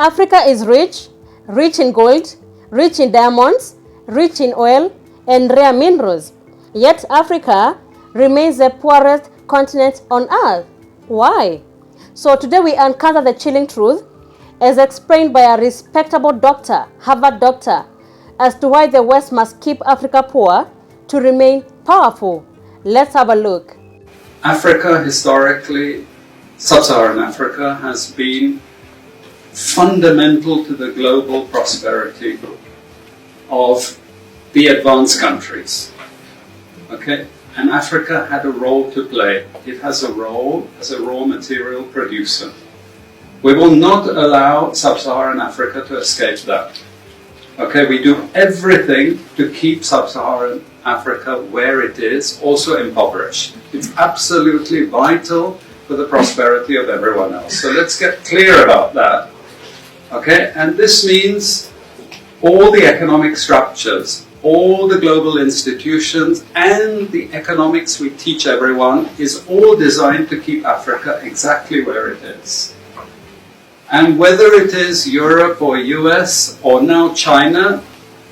Africa is rich, rich in gold, rich in diamonds, rich in oil and rare minerals. Yet Africa remains the poorest continent on earth. Why? So today we uncover the chilling truth, as explained by a respectable doctor, Harvard doctor, as to why the West must keep Africa poor to remain powerful. Let's have a look. Africa, historically, sub-Saharan Africa, has been fundamental to the global prosperity of the advanced countries. Okay? And Africa had a role to play. It has a role as a raw material producer. We will not allow sub-Saharan Africa to escape that. Okay, we do everything to keep sub-Saharan Africa where it is, also impoverished. It's absolutely vital for the prosperity of everyone else. So let's get clear about that. Okay, and this means all the economic structures, all the global institutions, and the economics we teach everyone is all designed to keep Africa exactly where it is. And whether it is Europe or US or now China,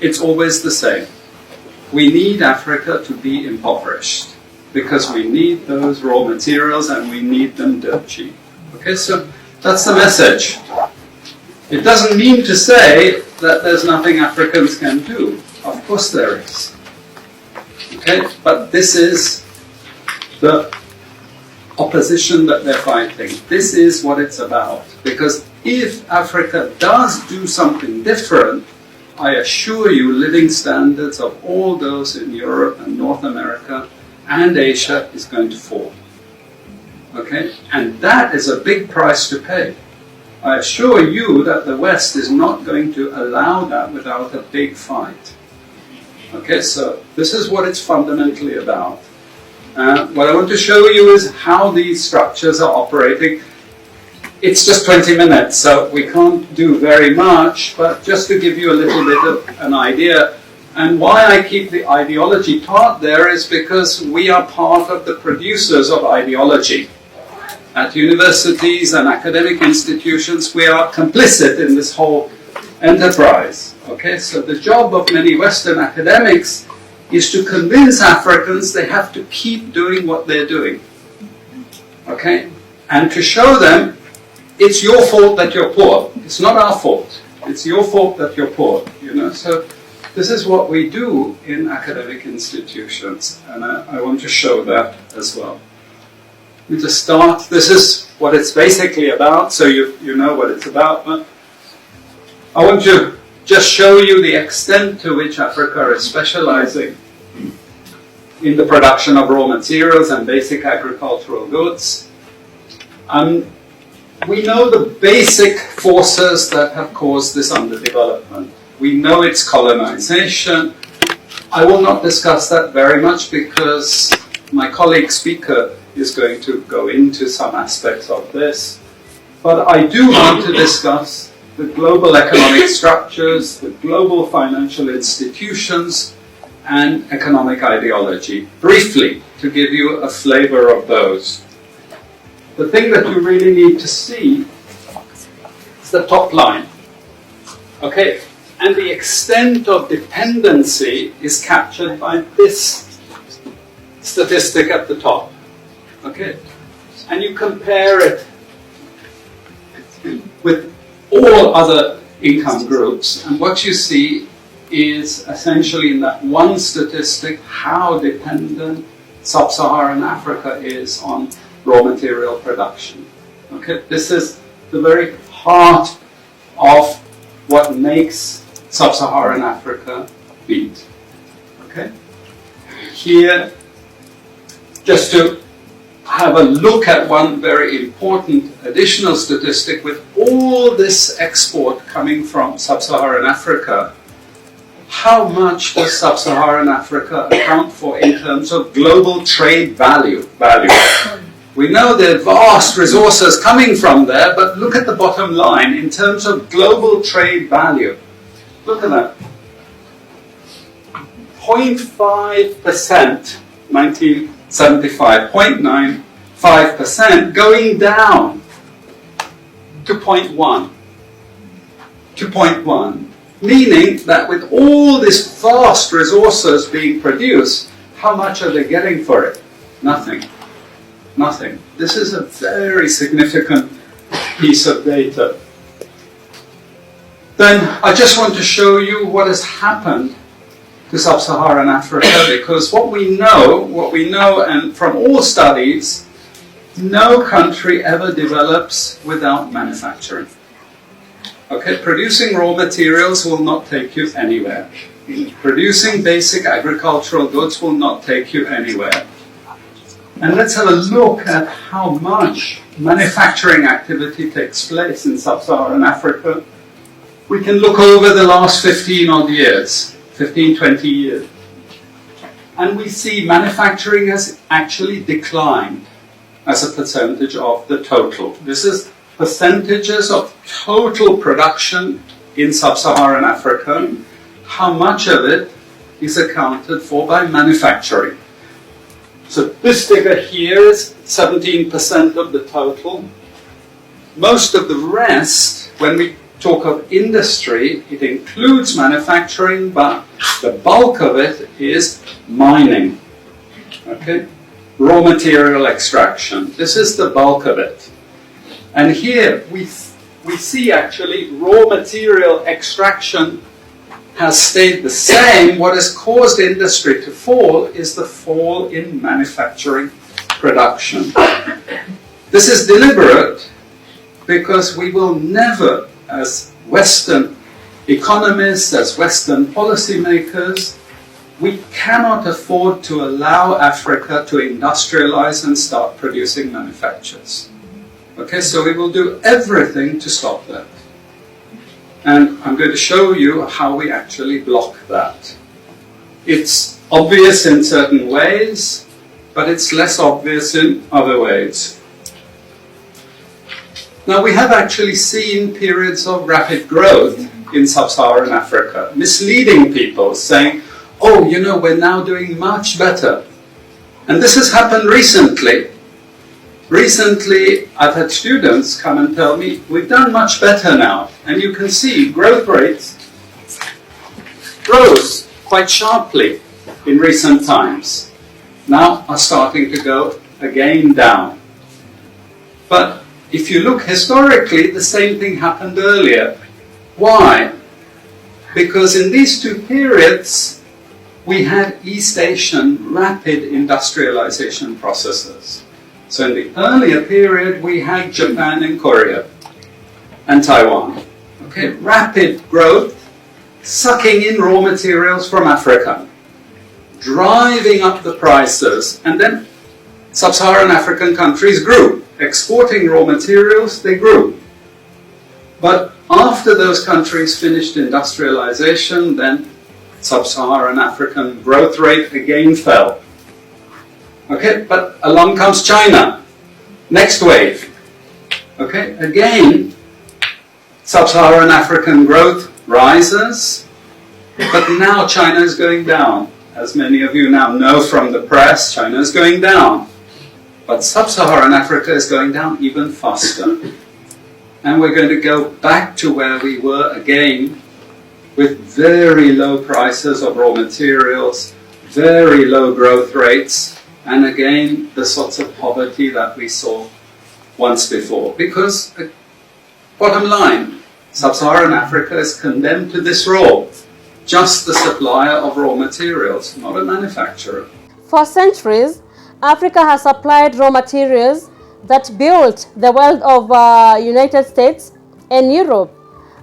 it's always the same. We need Africa to be impoverished because we need those raw materials and we need them dirt cheap. Okay, so that's the message. It doesn't mean to say that there's nothing Africans can do. Of course there is. Okay, but this is the opposition that they're fighting. This is what it's about. Because if Africa does do something different, I assure you living standards of all those in Europe and North America and Asia is going to fall. Okay? And that is a big price to pay. I assure you that the West is not going to allow that without a big fight. Okay, so this is what it's fundamentally about. What I want to show you is how these structures are operating. It's just 20 minutes, so we can't do very much, but just to give you a little bit of an idea. And why I keep the ideology part there is because we are part of the producers of ideology. At universities and academic institutions, we are complicit in this whole enterprise. Okay, so the job of many Western academics is to convince Africans they have to keep doing what they're doing. Okay, and to show them it's your fault that you're poor. It's not our fault. It's your fault that you're poor. You know, so this is what we do in academic institutions, and I want to show that as well. Let me just start. This is what it's basically about, so you know what it's about. But I want to just show you the extent to which Africa is specializing in the production of raw materials and basic agricultural goods. We know the basic forces that have caused this underdevelopment. We know it's colonization. I will not discuss that very much because my colleague speaker is going to go into some aspects of this. But I do want to discuss the global economic structures, the global financial institutions, and economic ideology, briefly, to give you a flavor of those. The thing that you really need to see is the top line. Okay, and the extent of dependency is captured by this statistic at the top. Okay, and you compare it with all other income groups, and what you see is essentially in that one statistic how dependent sub-Saharan Africa is on raw material production. Okay, this is the very heart of what makes sub-Saharan Africa beat. Okay, here, just to have a look at one very important additional statistic. With all this export coming from sub-Saharan Africa, how much does sub-Saharan Africa account for in terms of global trade value? We know there are vast resources coming from there, but look at the bottom line in terms of global trade value. Look at that. 0.5%, 1975, 0.95% going down to 0.1. to point one, meaning that with all these vast resources being produced, how much are they getting for it? Nothing. Nothing. This is a very significant piece of data. Then I just want to show you what has happened to sub-Saharan Africa, because what we know, and from all studies, no country ever develops without manufacturing. Okay, producing raw materials will not take you anywhere. Producing basic agricultural goods will not take you anywhere. And let's have a look at how much manufacturing activity takes place in sub-Saharan Africa. We can look over the last 15 years, 20 years. And we see manufacturing has actually declined as a percentage of the total. This is percentages of total production in sub-Saharan Africa. How much of it is accounted for by manufacturing? So this figure here is 17% of the total. Most of the rest, when we talk of industry, it includes manufacturing, but the bulk of it is mining. Okay? Raw material extraction. This is the bulk of it. And here we see actually raw material extraction has stayed the same. What has caused industry to fall is the fall in manufacturing production. This is deliberate because we will never, as Western economists, as Western policymakers, we cannot afford to allow Africa to industrialize and start producing manufactures. Okay, so we will do everything to stop that. And I'm going to show you how we actually block that. It's obvious in certain ways, but it's less obvious in other ways. Now, we have actually seen periods of rapid growth in sub-Saharan Africa, misleading people, saying, oh, you know, we're now doing much better. And this has happened recently. Recently, I've had students come and tell me, we've done much better now. And you can see growth rates rose quite sharply in recent times. Now are starting to go again down. But if you look historically, the same thing happened earlier. Why? Because in these two periods, we had East Asian rapid industrialization processes. So in the earlier period, we had Japan and Korea and Taiwan. Okay, rapid growth, sucking in raw materials from Africa, driving up the prices, and then sub-Saharan African countries grew. Exporting raw materials, they grew. But after those countries finished industrialization, then sub-Saharan African growth rate again fell. Okay, but along comes China. Next wave. Okay, again, sub-Saharan African growth rises, but now China is going down. As many of you now know from the press, China is going down. But sub-Saharan Africa is going down even faster. And we're going to go back to where we were again, with very low prices of raw materials, very low growth rates, and again, the sorts of poverty that we saw once before. Because, bottom line, sub-Saharan Africa is condemned to this role, just the supplier of raw materials, not a manufacturer. For centuries, Africa has supplied raw materials that built the wealth of United States and Europe.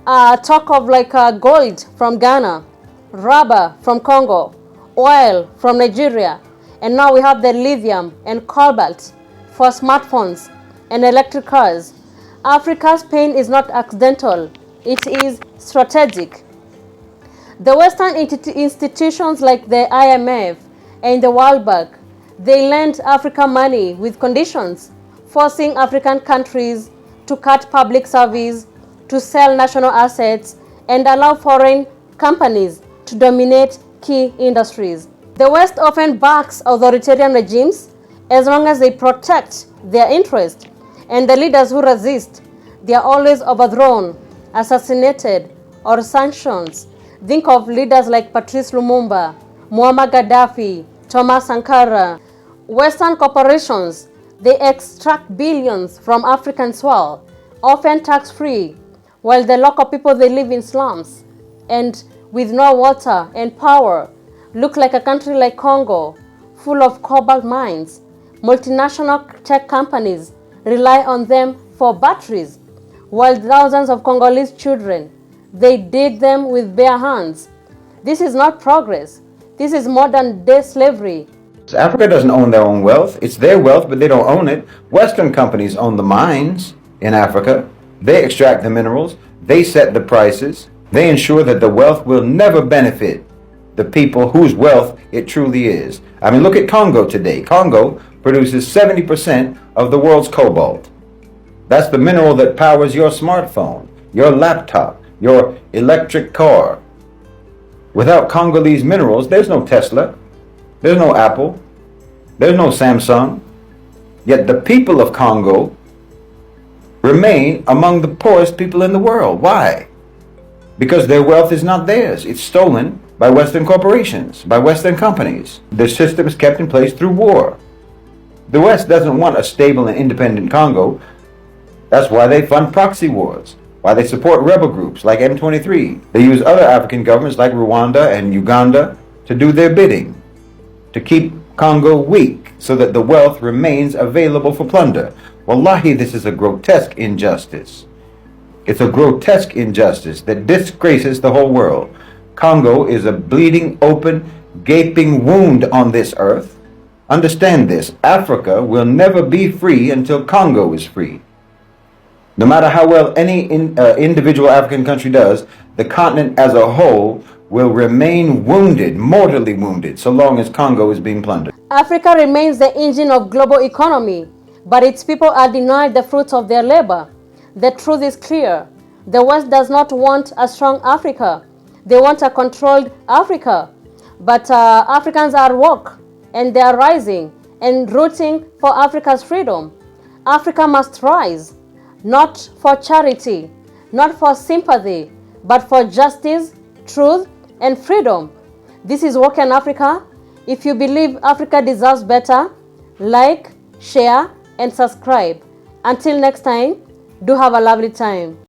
Talk of like gold from Ghana, rubber from Congo, oil from Nigeria, and now we have the lithium and cobalt for smartphones and electric cars. Africa's pain is not accidental, it is strategic. The Western institutions like the IMF and the World Bank, they lend Africa money with conditions, forcing African countries to cut public service, to sell national assets, and allow foreign companies to dominate key industries. The West often backs authoritarian regimes as long as they protect their interest, and the leaders who resist, they are always overthrown, assassinated, or sanctions. Think of leaders like Patrice Lumumba, Muammar Gaddafi, Thomas Sankara. Western corporations, they extract billions from African soil, often tax-free, while the local people, they live in slums and with no water and power. Look like a country like Congo, full of cobalt mines. Multinational tech companies rely on them for batteries, while thousands of Congolese children, they dig them with bare hands. This is not progress. This is modern-day slavery. Africa doesn't own their own wealth. It's their wealth, but they don't own it. Western companies own the mines in Africa. They extract the minerals. They set the prices. They ensure that the wealth will never benefit the people whose wealth it truly is. I mean, look at Congo today. Congo produces 70% of the world's cobalt. That's the mineral that powers your smartphone, your laptop, your electric car. Without Congolese minerals, there's no Tesla, there's no Apple, there's no Samsung. Yet the people of Congo remain among the poorest people in the world. Why? Because their wealth is not theirs. It's stolen by Western corporations, by Western companies. The system is kept in place through war. The West doesn't want a stable and independent Congo. That's why they fund proxy wars, why they support rebel groups like M23. They use other African governments like Rwanda and Uganda to do their bidding, to keep Congo weak so that the wealth remains available for plunder. Wallahi, this is a grotesque injustice. It's a grotesque injustice that disgraces the whole world. Congo is a bleeding, open, gaping wound on this earth. Understand this, Africa will never be free until Congo is free. No matter how well any individual African country does, the continent as a whole will remain wounded, mortally wounded, so long as Congo is being plundered. Africa remains the engine of global economy, but its people are denied the fruits of their labor. The truth is clear. The West does not want a strong Africa. They want a controlled Africa. But Africans are woke, and they are rising and rooting for Africa's freedom. Africa must rise, not for charity, not for sympathy, but for justice, truth, and freedom. This is Woken Africa. If you believe Africa deserves better, like, share, and subscribe. Until next time, do have a lovely time.